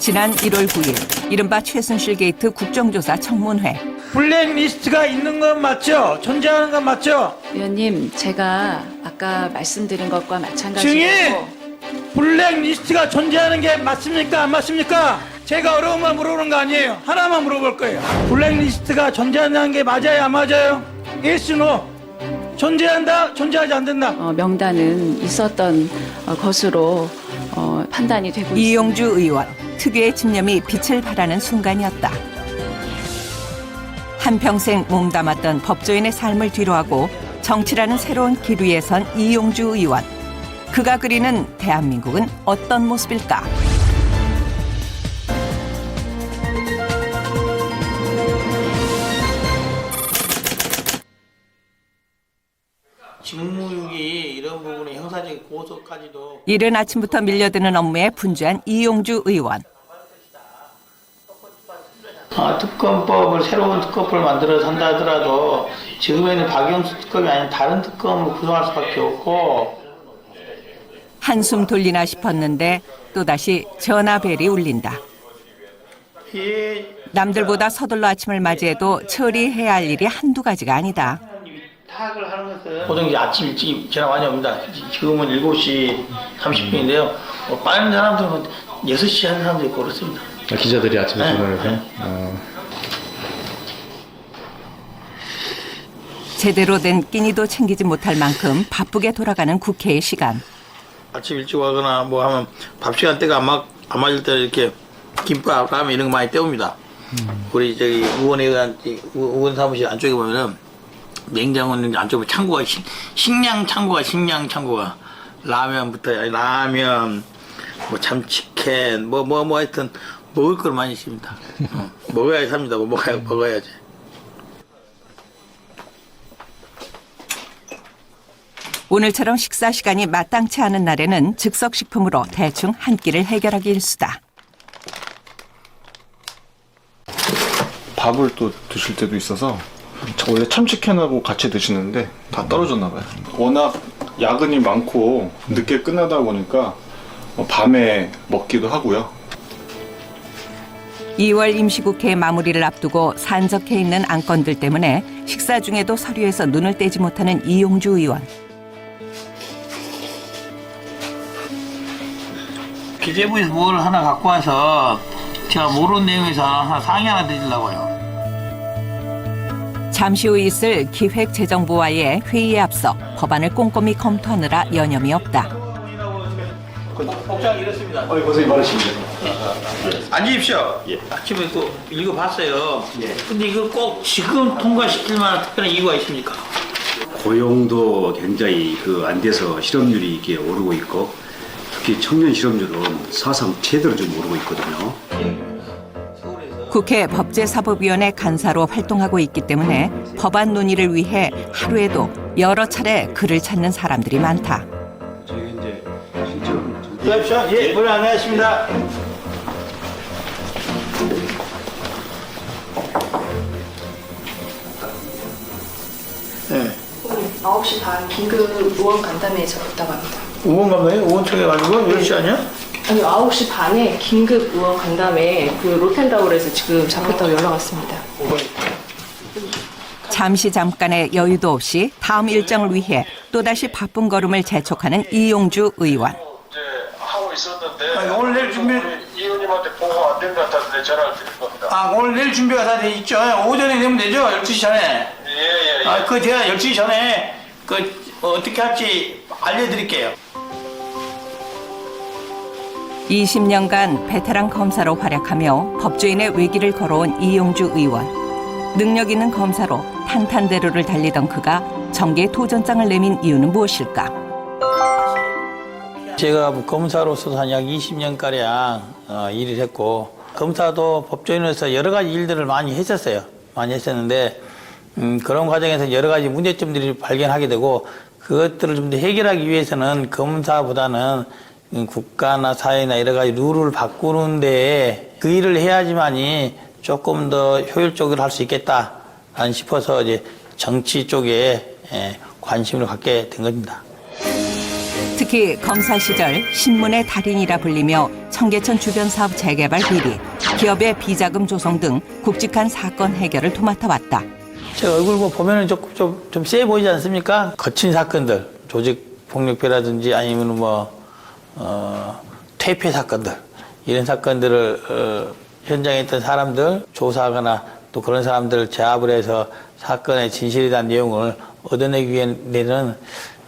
지난 1월 9일 이른바 최순실 게이트 국정조사 청문회. 블랙리스트가 있는 건 맞죠? 존재하는 건 맞죠? 위원님, 제가 아까 말씀드린 것과 마찬가지로 증인! 블랙리스트가 존재하는 게 맞습니까? 안 맞습니까? 제가 어려운 말 물어보는 거 아니에요. 하나만 물어볼 거예요. 블랙리스트가 존재하는 게 맞아요? 안 맞아요? yes, no. 존재한다? 존재하지 않는다? 명단은 있었던 것으로 판단이 되고 있습니다. 이용주 의원, 특유의 집념이 빛을 발하는 순간이었다. 한평생 몸담았던 법조인의 삶을 뒤로하고 정치라는 새로운 길 위에 선 이용주 의원. 그가 그리는 대한민국은 어떤 모습일까? 직무유기 이런 부분의 형사적 고소까지도 이른 아침부터 밀려드는 업무에 분주한 이용주 의원. 특검법을 새로운 특검법을 만들어서 한다 하더라도 지금에는 박영수 특검이 아닌 다른 특검으로 구성할 수밖에 없고 한숨 돌리나 싶었는데 또다시 전화벨이 울린다. 남들보다 서둘러 아침을 맞이해도 처리해야 할 일이 한두 가지가 아니다. 타학을 하는 것은 보통 이제 아침 일찍 전화 많이 옵니다. 지금은 7시 30분인데요. 빠른 사람들은 6시 하는 사람도 있고 그렇습니다. 기자들이 아침에 전화를 해요? 제대로 된 끼니도 챙기지 못할 만큼 바쁘게 돌아가는 국회의 시간. 아침 일찍 와거나 뭐 하면 밥 시간대가 안 맞을 때 이렇게 김밥, 라면 이런 거 많이 때웁니다. 우리 저기 의원 사무실 안쪽에 보면은 냉장고 있는 안쪽에 창고가 식량 창고가 라면 뭐 참치캔 뭐 하여튼 먹을 걸 많이 있습니다. 먹어야지 삽니다. 먹어야지. 오늘처럼 식사 시간이 마땅치 않은 날에는 즉석식품으로 대충 한 끼를 해결하기 일쑤다. 밥을 또 드실 때도 있어서 원래 참치캔하고 같이 드시는데 다 떨어졌나 봐요. 워낙 야근이 많고 늦게 끝나다 보니까 밤에 먹기도 하고요. 2월 임시국회 마무리를 앞두고 산적해 있는 안건들 때문에 식사 중에도 서류에서 눈을 떼지 못하는 이용주 의원. 기재부에서 뭘 하나 갖고 와서 제가 모르는 내용에서 상의 하나 드리려고요. 잠시 후 있을 기획재정부와의 회의에 앞서 법안을 꼼꼼히 검토하느라 여념이 없다. 복장 이렇습니다. 고생이 많으십니다. 앉으십시오. 예. 아침에 또 읽어봤어요. 근데 이거 꼭 지금 통과시킬 만한 특별한 이유가 있습니까? 고용도 굉장히 안 돼서 실업률이 이렇게 오르고 있고 특히 청년 실업률은 사상 최대로 좀 오르고 있거든요. 국회 법제사법위원회 간사로 활동하고 있기 때문에 법안 논의를 위해 하루에도 여러 차례 글을 찾는 사람들이 많다. 저희가 이제 실제로 들어가십시오. 예, 오늘 안녕하십니다. 네. 9시 반 긴급 의원 간담회에서 뵙다고 합니다. 의원 간담회? 의원총회 가지고 10시 아니야? 아니요, 9시 반에 긴급 의원 간담회 그 로텐다울에서 지금 잡혔다고 연락 왔습니다. 잠깐의 여유도 없이 다음 일정을 위해 또다시 바쁜 걸음을 재촉하는 이용주 의원. 이제 하고 있었는데 오늘 내일 준비 이 의원님한테 보고 안 된 것 같아서 전화를 드린 겁니다. 오늘 내일 준비가 다 돼 있죠? 오전에 되면 되죠? 12시 전에. 예. 그 제가 12시 전에 어떻게 할지 알려드릴게요. 20년간 베테랑 검사로 활약하며 법조인의 외길을 걸어온 이용주 의원. 능력 있는 검사로 탄탄대로를 달리던 그가 정계에 도전장을 내민 이유는 무엇일까? 제가 검사로서 한 약 20년가량 일을 했고 검사도 법조인으로서 여러 가지 일들을 많이 했었어요. 많이 했었는데 그런 과정에서 여러 가지 문제점들을 발견하게 되고 그것들을 좀 더 해결하기 위해서는 검사보다는 국가나 사회나 여러 가지 룰을 바꾸는 데 그 일을 해야지만이 조금 더 효율적으로 할 수 있겠다 싶어서 이제 정치 쪽에 관심을 갖게 된 겁니다. 특히 특히 검사 시절 신문의 달인이라 불리며 청계천 주변 사업 재개발 비리, 기업의 비자금 조성 등 굵직한 사건 해결을 도맡아왔다. 제 얼굴 뭐 보면은 좀 세 보이지 않습니까? 거친 사건들, 조직 폭력배라든지 아니면 퇴폐 사건들, 이런 사건들을 현장에 있던 사람들 조사하거나 또 그런 사람들을 제압을 해서 사건의 진실에 대한 내용을 얻어내기 위해서는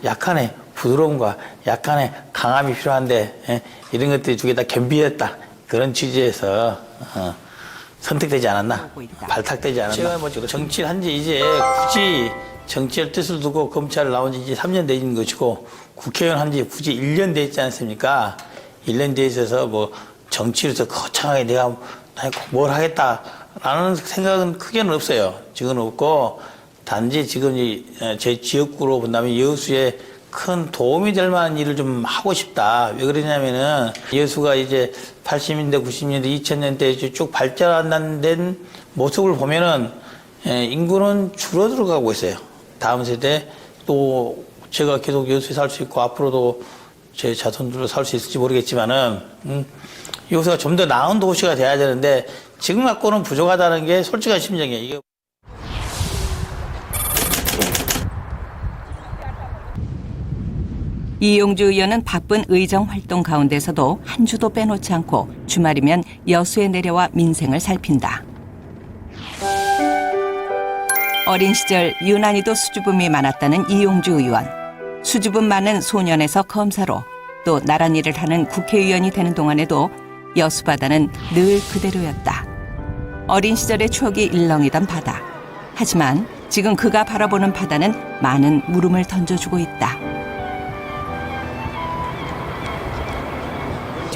약간의 부드러움과 약간의 강함이 필요한데 이런 것들이 두 개 다 겸비했다. 그런 취지에서 선택되지 않았나, 발탁되지 않았나. 제가 뭐 정치를 한 지 이제 굳이 정치의 뜻을 두고 검찰을 나온 지 이제 3년 돼 있는 것이고 국회의원 한 지 굳이 1년 돼 있지 않습니까? 1년 돼 있어서 뭐 정치로서 거창하게 내가 뭘 하겠다라는 생각은 크게는 없어요. 지금은 없고 단지 지금 제 지역구로 본다면 여수에 큰 도움이 될 만한 일을 좀 하고 싶다. 왜 그러냐면은 여수가 이제 80년대, 90년대, 2000년대에 쭉 발전된 모습을 보면은 인구는 줄어들어가고 있어요. 다음 세대 또 제가 계속 여수에 살 수 있고 앞으로도 제 자손들로 살 수 있을지 모르겠지만은 여수가 좀 더 나은 도시가 돼야 되는데 지금 갖고는 부족하다는 게 솔직한 심정이에요. 이게 이용주 의원은 바쁜 의정 활동 가운데서도 한 주도 빼놓지 않고 주말이면 여수에 내려와 민생을 살핀다. 어린 시절 유난히도 수줍음이 많았다는 이용주 의원. 수줍음 많은 소년에서 검사로 또 나란 일을 하는 국회의원이 되는 동안에도 여수 바다는 늘 그대로였다. 어린 시절의 추억이 일렁이던 바다. 하지만 지금 그가 바라보는 바다는 많은 물음을 던져주고 있다.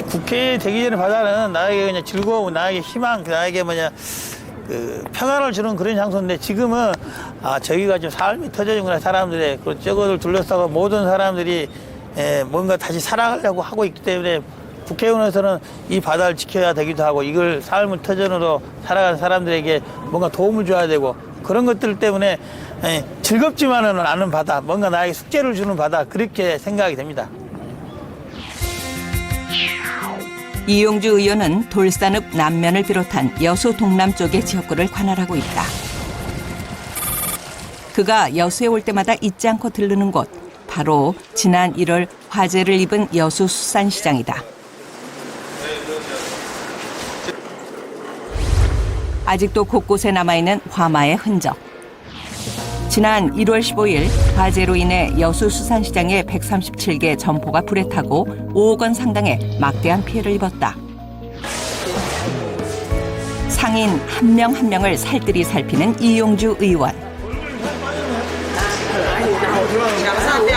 국회 되기 전에 바다는 나에게 그냥 즐거움, 나에게 희망, 나에게 평안을 주는 그런 장소인데 지금은 저기가 좀 삶이 터져진구나. 사람들의 그 저것을 둘러싸고 모든 사람들이 뭔가 다시 살아가려고 하고 있기 때문에 국회의원에서는 이 바다를 지켜야 되기도 하고 이걸 삶을 터전으로 살아가는 사람들에게 뭔가 도움을 줘야 되고 그런 것들 때문에 즐겁지만은 않은 바다, 뭔가 나에게 숙제를 주는 바다 그렇게 생각이 됩니다. 이용주 의원은 돌산읍 남면을 비롯한 여수 동남쪽의 지역구를 관할하고 있다. 그가 여수에 올 때마다 잊지 않고 들르는 곳, 바로 지난 1월 화재를 입은 여수 수산시장이다. 아직도 곳곳에 남아있는 화마의 흔적. 지난 1월 15일 화재로 인해 여수 수산시장의 137개 점포가 불에 타고 5억 원 상당의 막대한 피해를 입었다. 상인 한 명 한 명을 살뜰히 살피는 이용주 의원.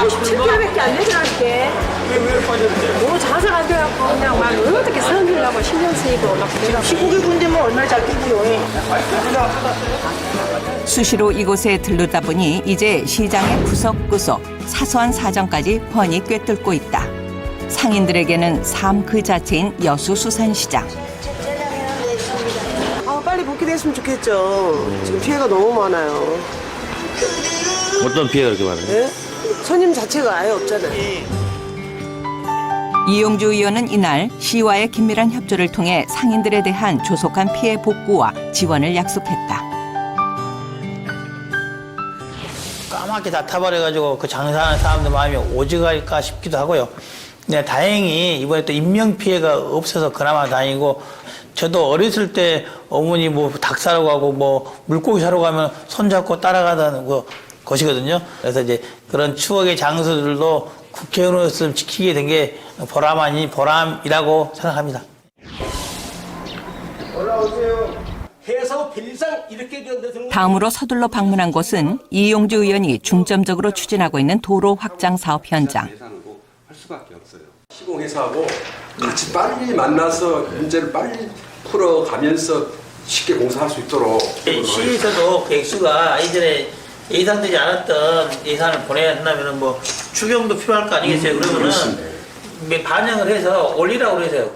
17kg밖에 안 되더라게. 뭐 장사가 안 돼갖고 그냥 막 어떻게 선주려고 신경 쓰이고 막 그래갖고. 19개 군데면 얼마나 잘 뛰고요. 수시로 이곳에 들르다 보니 이제 시장의 구석구석 사소한 사정까지 훤히 꿰뚫고 있다. 상인들에게는 삶 그 자체인 여수 수산시장. 빨리 복귀됐으면 좋겠죠. 지금 피해가 너무 많아요. 어떤 피해가 그렇게 많아요? 네? 손님 자체가 아예 없잖아요. 이용주 의원은 이날 시와의 긴밀한 협조를 통해 상인들에 대한 조속한 피해 복구와 지원을 약속했다. 까맣게 다 타버려가지고 그 장사하는 사람들 마음이 오직할까 싶기도 하고요. 네, 다행히 이번에 또 인명 피해가 없어서 그나마 다행이고 저도 어렸을 때 어머니 닭 사러 가고 물고기 사러 가면 손잡고 따라가던 것이거든요. 그래서 이제 그런 추억의 장소들도 국회의원으로서 지키게 된 게 보람 아닌 보람이라고 생각합니다. 다음으로 서둘러 방문한 곳은 이용주 의원이 중점적으로 추진하고 있는 도로 확장 사업 현장. 할 수밖에 없어요. 시공회사하고 같이 빨리 만나서 문제를 빨리 풀어가면서 쉽게 공사할 수 있도록. 시에서도 그 액수가 이전에 예상되지 않았던 예산을 보내야 한다면 추경도 필요할 거 아니겠어요? 그러면은 반영을 해서 올리라고 그러세요.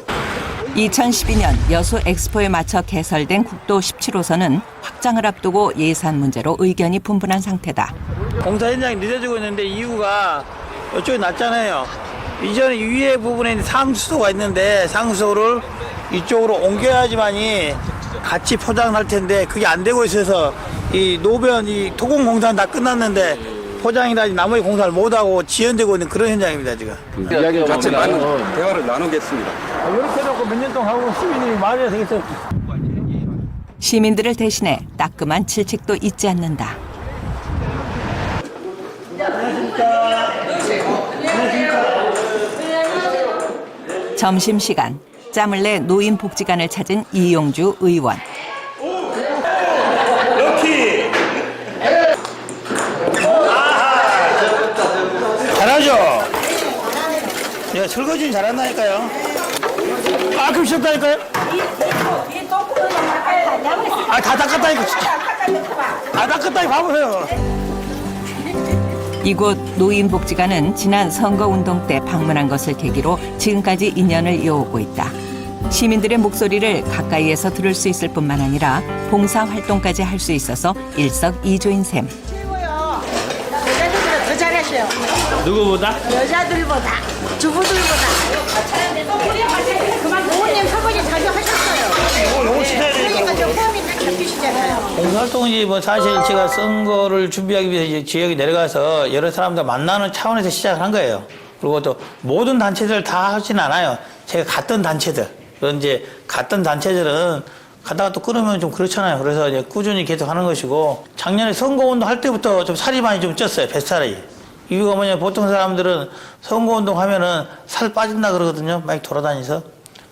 2012년 여수 엑스포에 맞춰 개설된 국도 17호선은 확장을 앞두고 예산 문제로 의견이 분분한 상태다. 공사 현장이 늦어지고 있는데 이유가 이쪽이 낮잖아요. 이전에 위에 부분에 있는 상수도가 있는데 상수도를 이쪽으로 옮겨야지만이 같이 포장할 텐데 그게 안 되고 있어서 이 노변 이 토공 공사는 다 끝났는데 포장이라든지 나머지 공사를 못하고 지연되고 있는 그런 현장입니다 지금. 이야기를 같이 대화를 나누겠습니다. 이렇게 해놓고 몇 년 동안 하고 시민들이 맞아야 되겠어. 시민들을 대신해 따끔한 질책도 잊지 않는다. 점심시간 짬을 내 노인복지관을 찾은 이용주 의원. 잘하죠? 내가 설거지는 잘한다니까요. 아, 그럼 쉬었다니까요? 아, 다 닦았다니까, 진짜. 다 닦았다니까, 봐보세요. 이곳 노인복지관은 지난 선거운동 때 방문한 것을 계기로 지금까지 인연을 이어오고 있다. 시민들의 목소리를 가까이에서 들을 수 있을 뿐만 아니라 봉사활동까지 할 수 있어서 일석이조인 셈. 여자들보다 더 잘하셔요. 누구보다? 여자들보다, 주부들보다. 부모님 설거지 자주 하셨어요. 요거 시켜야 되니까. 그러니까 저 포함이 다 잡히시잖아요. 봉사활동이 뭐 사실 제가 선거를 준비하기 위해서 이제 지역에 내려가서 여러 사람들 만나는 차원에서 시작을 한 거예요. 그리고 또 모든 단체들 다 하진 않아요. 제가 갔던 단체들. 그런 이제 갔던 단체들은 가다가 또 끊으면 좀 그렇잖아요. 그래서 이제 꾸준히 계속 하는 것이고 작년에 선거운동 할 때부터 좀 살이 많이 좀 쪘어요. 뱃살이. 이유가 뭐냐 보통 사람들은 선거운동 하면은 살 빠진다 그러거든요. 많이 돌아다니서.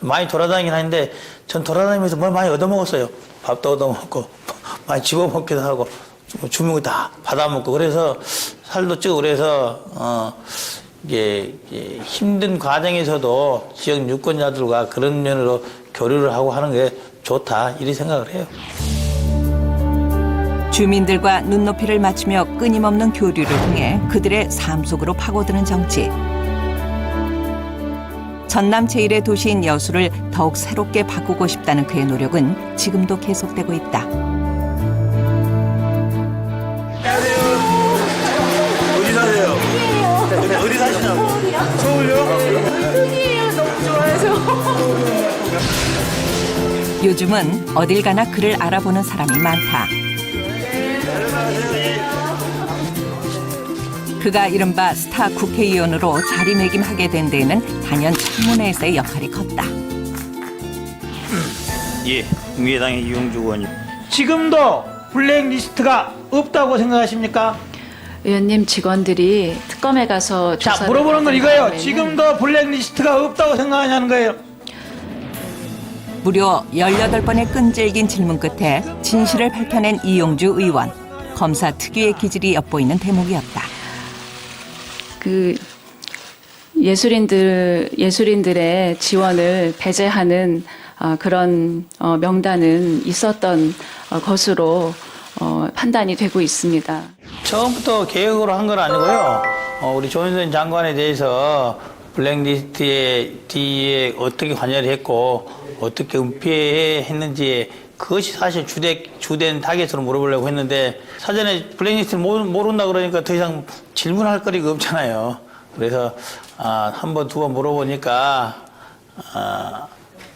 많이 돌아다니긴 하는데 전 돌아다니면서 뭘 많이 얻어먹었어요. 밥도 얻어먹고 많이 집어먹기도 하고 주는 거 다 받아먹고 그래서 살도 찌고 그래서 이게 힘든 과정에서도 지역 유권자들과 그런 면으로 교류를 하고 하는 게 좋다 이렇게 생각을 해요. 주민들과 눈높이를 맞추며 끊임없는 교류를 통해 그들의 삶 속으로 파고드는 정치. 전남 제1의 도시인 여수를 더욱 새롭게 바꾸고 싶다는 그의 노력은 지금도 계속되고 있다. 어디 사세요? 어디 사시냐고? 서울요? 너무 좋아해서. 요즘은 어딜 가나 그를 알아보는 사람이 많다. 그가 이른바 스타 국회의원으로 자리매김하게 된 데에는 단연 청문회에서의 역할이 컸다. 예, 국민의당의 이용주 의원님. 지금도 블랙리스트가 없다고 생각하십니까? 의원님 직원들이 특검에 가서 자, 조사를 물어보는 건 받은 이거예요. 다음에는 지금도 블랙리스트가 없다고 생각하냐는 거예요. 무려 18번의 끈질긴 질문 끝에 진실을 밝혀낸 이용주 의원. 검사 특유의 기질이 엿보이는 대목이었다. 그 예술인들의 지원을 배제하는 그런 명단은 있었던 것으로 판단이 되고 있습니다. 처음부터 계획으로 한 건 아니고요. 우리 조윤선 장관에 대해서 블랙리스트에 뒤에 어떻게 관여를 했고 어떻게 은폐했는지 그것이 사실 주된 타겟으로 물어보려고 했는데 사전에 블랙리스트를 모른다 그러니까 더 이상 질문할 거리가 없잖아요. 그래서 한 번, 두 번 물어보니까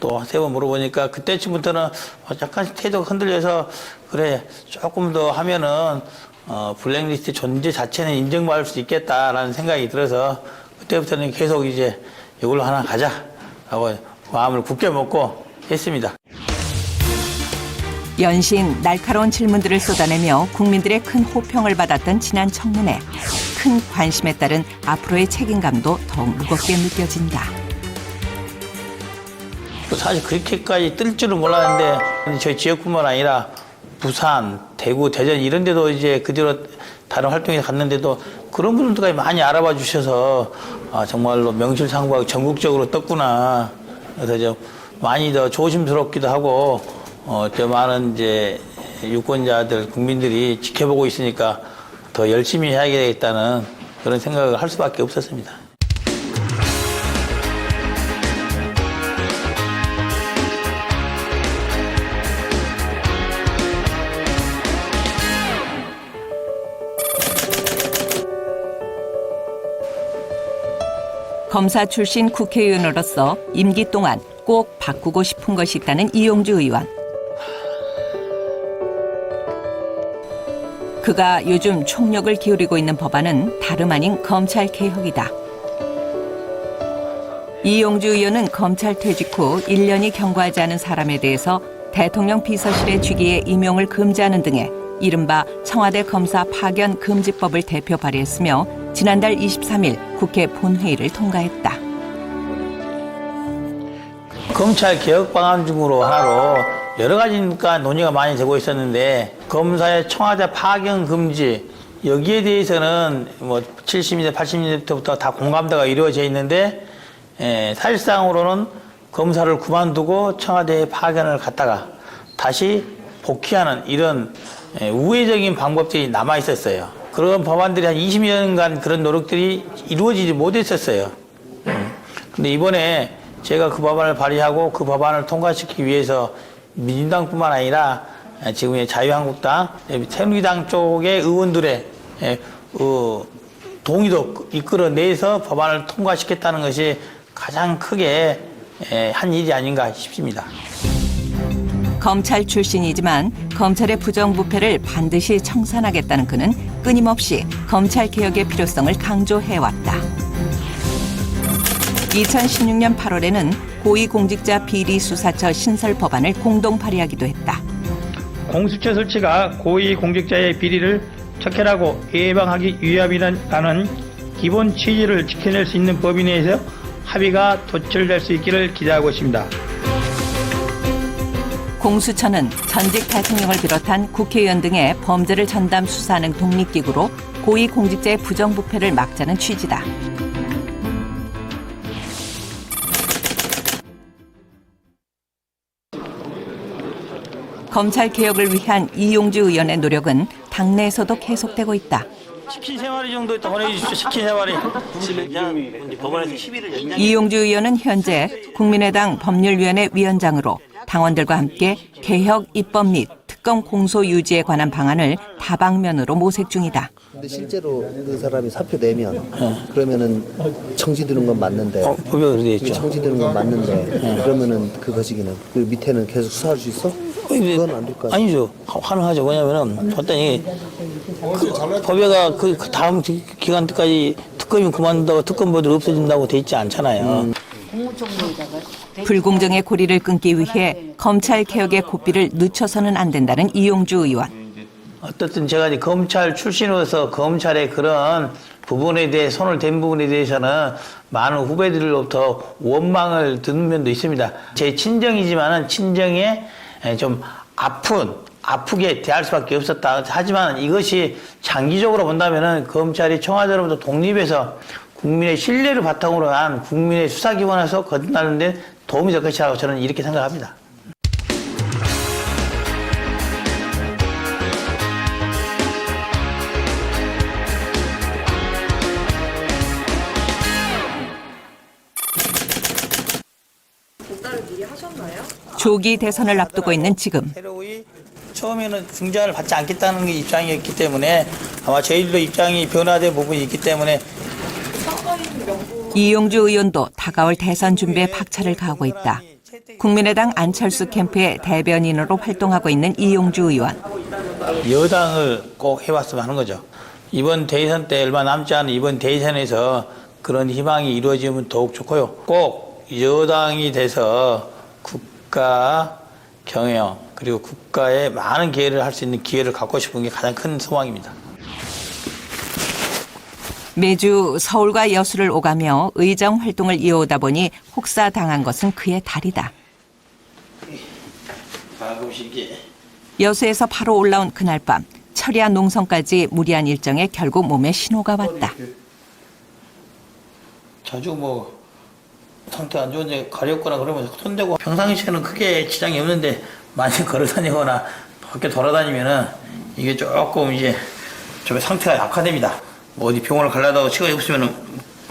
또 세 번 물어보니까 그때쯤부터는 약간씩 태도가 흔들려서 그래 조금 더 하면은 블랙리스트 존재 자체는 인정받을 수 있겠다라는 생각이 들어서 그때부터는 계속 이제 이걸로 하나 가자라고 마음을 굳게 먹고 했습니다. 연신 날카로운 질문들을 쏟아내며 국민들의 큰 호평을 받았던 지난 청문회. 큰 관심에 따른 앞으로의 책임감도 더욱 무겁게 느껴진다. 사실 그렇게까지 뜰 줄은 몰랐는데 저희 지역뿐만 아니라 부산, 대구, 대전 이런 데도 이제 그 뒤로 다른 활동에 갔는데도 그런 분들까지 많이 알아봐 주셔서 정말로 명실상부하고 전국적으로 떴구나. 그래서 좀 많이 더 조심스럽기도 하고 더 많은 이제 유권자들, 국민들이 지켜보고 있으니까 더 열심히 해야겠다는 그런 생각을 할 수밖에 없었습니다. 검사 출신 국회의원으로서 임기 동안 꼭 바꾸고 싶은 것이 있다는 이용주 의원. 그가 요즘 총력을 기울이고 있는 법안은 다름 아닌 검찰 개혁이다. 이용주 의원은 검찰 퇴직 후 1년이 경과하지 않은 사람에 대해서 대통령 비서실의 직위에 임용을 금지하는 등의 이른바 청와대 검사 파견 금지법을 대표 발의했으며 지난달 23일 국회 본회의를 통과했다. 검찰 개혁 방안 중으로 하나로 여러 가지니까 논의가 많이 되고 있었는데 검사의 청와대 파견 금지 여기에 대해서는 뭐 70년대, 80년대부터 다 공감대가 이루어져 있는데 사실상으로는 검사를 그만두고 청와대에 파견을 갔다가 다시 복귀하는 이런 우회적인 방법들이 남아 있었어요. 그런 법안들이 한 20년간 그런 노력들이 이루어지지 못했었어요. 근데 이번에 제가 그 법안을 발의하고 그 법안을 통과시키기 위해서 민주당뿐만 아니라 지금의 자유한국당, 새누리당 쪽의 의원들의 동의도 이끌어내서 법안을 통과시켰다는 것이 가장 크게 한 일이 아닌가 싶습니다. 검찰 출신이지만 검찰의 부정부패를 반드시 청산하겠다는 그는 끊임없이 검찰 개혁의 필요성을 강조해왔다. 2016년 8월에는 고위공직자 비리수사처 신설 법안을 공동 발의하기도 했다. 공수처 설치가 고위공직자의 비리를 척결하고 예방하기 위함이라는 기본 취지를 지켜낼 수 있는 법이 내에서 합의가 도출될 수 있기를 기대하고 있습니다. 공수처는 전직 대통령을 비롯한 국회의원 등의 범죄를 전담 수사하는 독립기구로 고위공직자의 부정부패를 막자는 취지다. 검찰 개혁을 위한 이용주 의원의 노력은 당내에서도 계속되고 있다. 치킨 3마리 정도 있다 보내주십시오. 치킨 3마리. 법원에서 10일을 연장. 이용주 의원은 현재 국민의당 법률위원회 위원장으로 당원들과 함께 개혁 입법 및 특검 공소 유지에 관한 방안을 다방면으로 모색 중이다. 근데 실제로 그 사람이 사표 내면 그러면은 청지되는 건 맞는데 법에 그렇게 있죠. 청지되는 건 맞는데 그러면은 그 거시기는 그 밑에는 계속 수사할 수 있어? 그건 안 될까요? 아니죠. 가능하죠. 왜냐면은 어떤 법에가 그 다음 기간 때까지 특검이 그만둔다고 특검보들 없어진다고 돼 있지 않잖아요. 불공정의 고리를 끊기 위해 검찰 개혁의 고삐를 늦춰서는 안 된다는 이용주 의원. 어떻든 제가 이제 검찰 출신으로서 검찰의 그런 부분에 대해 손을 댄 부분에 대해서는 많은 후배들로부터 원망을 듣는 면도 있습니다. 제 친정이지만은 친정에 좀 아프게 대할 수밖에 없었다. 하지만 이것이 장기적으로 본다면은 검찰이 청와대로부터 독립해서 국민의 신뢰를 바탕으로 한 국민의 수사기관에서 거듭나는 데 도움이 될 것이라고 저는 이렇게 생각합니다. 조기 대선을 앞두고 있는 지금 새로이 처음에는 중재안을 받지 않겠다는 게 입장이었기 때문에 아마 저희들도 입장이 변화된 부분이 있기 때문에 이용주 의원도 다가올 대선 준비에 박차를 가하고 있다. 국민의당 안철수 캠프의 대변인으로 활동하고 있는 이용주 의원. 여당을 꼭 해왔으면 하는 거죠. 이번 대선 때 얼마 남지 않은 이번 대선에서 그런 희망이 이루어지면 더욱 좋고요. 꼭 여당이 돼서 국가 경영 그리고 국가에 많은 기회를 할 수 있는 기회를 갖고 싶은 게 가장 큰 소망입니다. 매주 서울과 여수를 오가며 의정 활동을 이어오다 보니 혹사당한 것은 그의 달이다. 여수에서 바로 올라온 그날 밤 철야 농성까지 무리한 일정에 결국 몸에 신호가 왔다. 자주 상태 안 좋은데 가렵거나 그러면 손대고 평상시에는 크게 지장이 없는데 많이 걸어다니거나 밖에 돌아다니면은 이게 조금 이제 좀 상태가 약화됩니다. 어디 병원을 가려다가 시간이 없으면은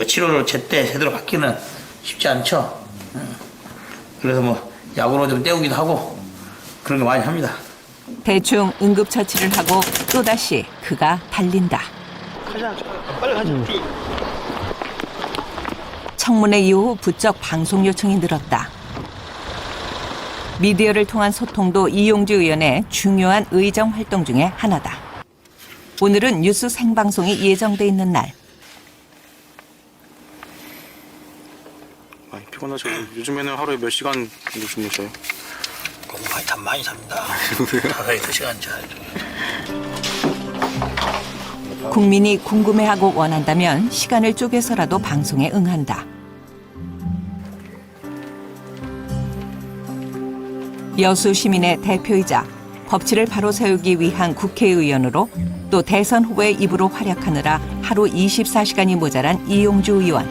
치료를 제대로 받기는 쉽지 않죠. 그래서 약으로 좀 때우기도 하고 그런 거 많이 합니다. 대충 응급처치를 하고 또다시 그가 달린다. 가자, 빨리 가자. 청문회 이후 부쩍 방송 요청이 늘었다. 미디어를 통한 소통도 이용주 의원의 중요한 의정 활동 중에 하나다. 오늘은 뉴스 생방송이 예정돼 있는 날. 많이 피곤하죠. 요즘에는 하루에 몇 시간 정도 주무셔요? 참 많이 삽니다. 하루에 2시간 자요. 국민이 궁금해하고 원한다면 시간을 쪼개서라도 방송에 응한다. 여수 시민의 대표이자 법치를 바로 세우기 위한 국회의원으로 또 대선 후보의 입으로 활약하느라 하루 24시간이 모자란 이용주 의원.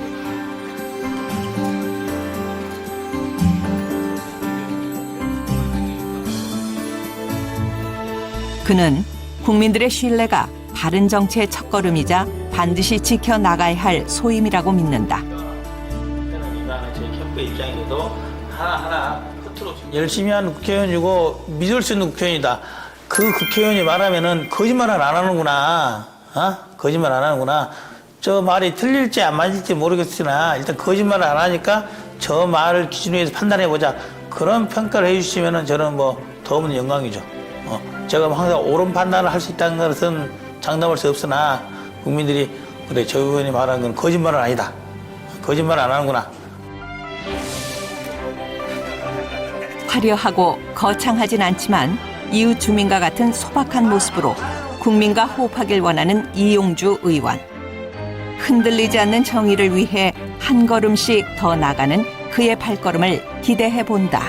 그는 국민들의 신뢰가 바른 정치의 첫걸음이자 반드시 지켜나가야 할 소임이라고 믿는다. 저희 캠프 입장에서도 하나하나 끝으로 열심히 하는 국회의원이고 믿을 수 있는 국회의원이다. 그 국회의원이 말하면은 거짓말을 안 하는구나. 거짓말 안 하는구나. 저 말이 틀릴지 안 맞을지 모르겠으나 일단 거짓말을 안 하니까 저 말을 기준으로 해서 판단해보자. 그런 평가를 해주시면은 저는 뭐 더욱은 영광이죠. 제가 항상 옳은 판단을 할 수 있다는 것은 장담할 수 없으나 국민들이 그래 저 의원이 말한 건 거짓말은 아니다. 거짓말 안 하는구나. 화려하고 거창하진 않지만 이웃 주민과 같은 소박한 모습으로 국민과 호흡하길 원하는 이용주 의원. 흔들리지 않는 정의를 위해 한 걸음씩 더 나가는 그의 발걸음을 기대해 본다.